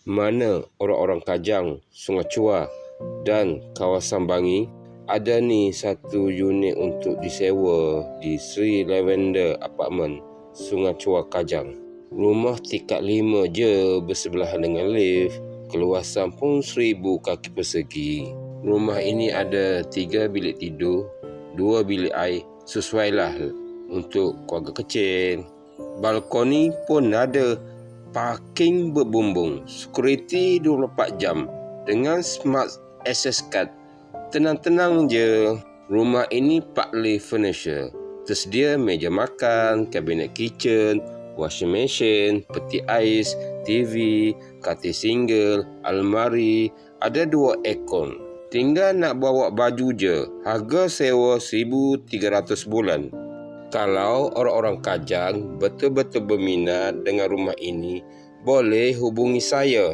Mana orang-orang Kajang, Sungai Chua dan kawasan Bangi ada ni satu unit untuk disewa di Sri Lavender Apartment, Sungai Chua, Kajang. Rumah tingkat 5 je bersebelahan dengan lift. Keluasan pun 1000 kaki persegi. Rumah ini ada 3 bilik tidur, 2 bilik air, sesuailah untuk keluarga kecil. Balkoni pun ada, parking berbumbung, security 24 jam dengan smart access card. Tenang-tenang je. Rumah ini partly furniture. Tersedia meja makan, kabinet kitchen, washing machine, peti ais, TV, katil single, almari, ada 2 aircon. Tinggal nak bawa baju je. Harga sewa 1,300 bulan. Kalau orang-orang Kajang betul-betul berminat dengan rumah ini, boleh hubungi saya.